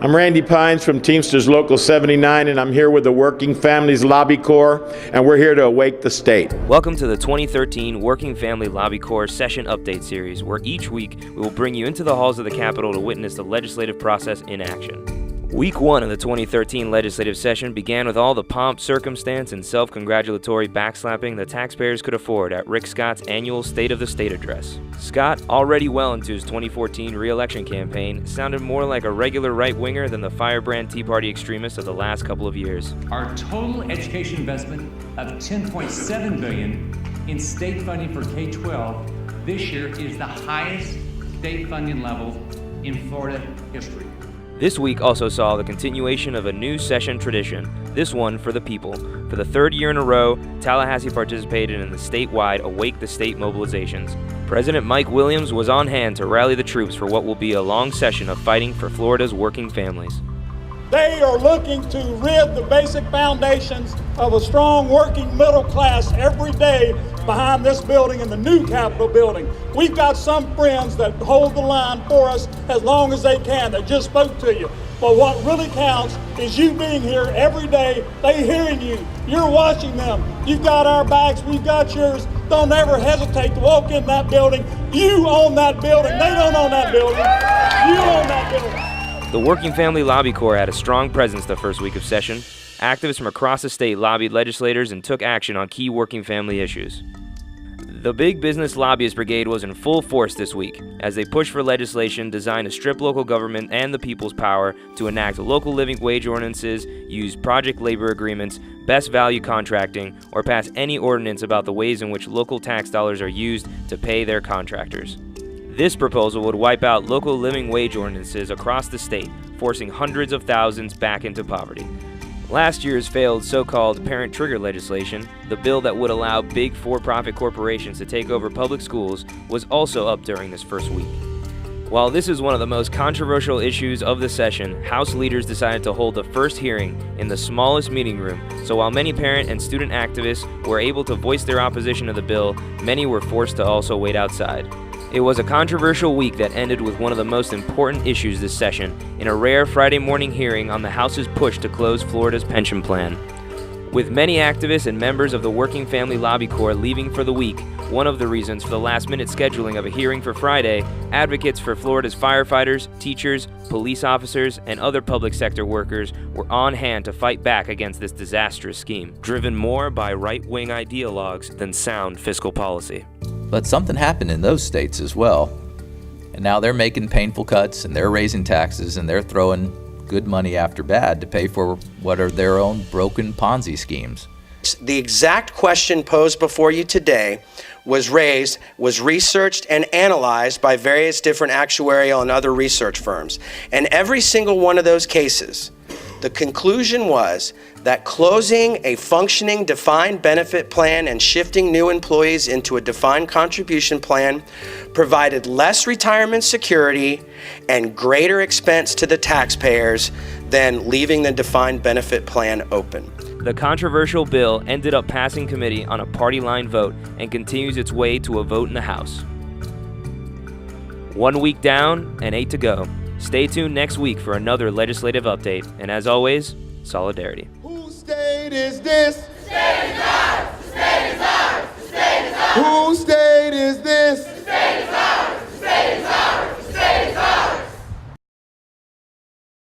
I'm Randy Pines from Teamsters Local 79, and I'm here with the Working Families Lobby Corps, and we're here to awake the state. Welcome to the 2013 Working Family Lobby Corps Session Update Series, where each week we will bring you into the halls of the Capitol to witness the legislative process in action. Week 1 of the 2013 legislative session began with all the pomp, circumstance, and self-congratulatory backslapping the taxpayers could afford at Rick Scott's annual State of the State address. Scott, already well into his 2014 re-election campaign, sounded more like a regular right-winger than the firebrand Tea Party extremist of the last couple of years. Our total education investment of $10.7 billion in state funding for K-12 this year is the highest state funding level in Florida history. This week also saw the continuation of a new session tradition, this one for the people. For the third year in a row, Tallahassee participated in the statewide Awake the State mobilizations. President Mike Williams was on hand to rally the troops for what will be a long session of fighting for Florida's working families. They are looking to rid the basic foundations of a strong working middle class every day behind this building and the new Capitol building. We've got some friends that hold the line for us as long as they can. They just spoke to you. But what really counts is you being here every day, they hearing you, you're watching them. You've got our backs, we've got yours. Don't ever hesitate to walk in that building. You own that building, they don't own that building. You own that building. The Working Family Lobby Corps had a strong presence the first week of session. Activists from across the state lobbied legislators and took action on key working family issues. The Big Business Lobbyist Brigade was in full force this week as they pushed for legislation designed to strip local government and the people's power to enact local living wage ordinances, use project labor agreements, best value contracting, or pass any ordinance about the ways in which local tax dollars are used to pay their contractors. This proposal would wipe out local living wage ordinances across the state, forcing hundreds of thousands back into poverty. Last year's failed so-called parent trigger legislation, the bill that would allow big for-profit corporations to take over public schools, was also up during this first week. While this is one of the most controversial issues of the session, House leaders decided to hold the first hearing in the smallest meeting room, so while many parent and student activists were able to voice their opposition to the bill, many were forced to also wait outside. It was a controversial week that ended with one of the most important issues this session, in a rare Friday morning hearing on the House's push to close Florida's pension plan. With many activists and members of the Working Family Lobby Corps leaving for the week, one of the reasons for the last-minute scheduling of a hearing for Friday, advocates for Florida's firefighters, teachers, police officers, and other public sector workers were on hand to fight back against this disastrous scheme, driven more by right-wing ideologues than sound fiscal policy. But something happened in those states as well. And now they're making painful cuts, and they're raising taxes, and they're throwing good money after bad to pay for what are their own broken Ponzi schemes. The exact question posed before you today was researched and analyzed by various different actuarial and other research firms. And every single one of those cases, the conclusion was that closing a functioning defined benefit plan and shifting new employees into a defined contribution plan provided less retirement security and greater expense to the taxpayers than leaving the defined benefit plan open. The controversial bill ended up passing committee on a party line vote and continues its way to a vote in the House. 1 week down and 8 to go. Stay tuned next week for another legislative update, and as always, solidarity. Whose state is this? The state is ours! The state is ours! The state is ours! Whose state is this? The state is ours! The state is ours!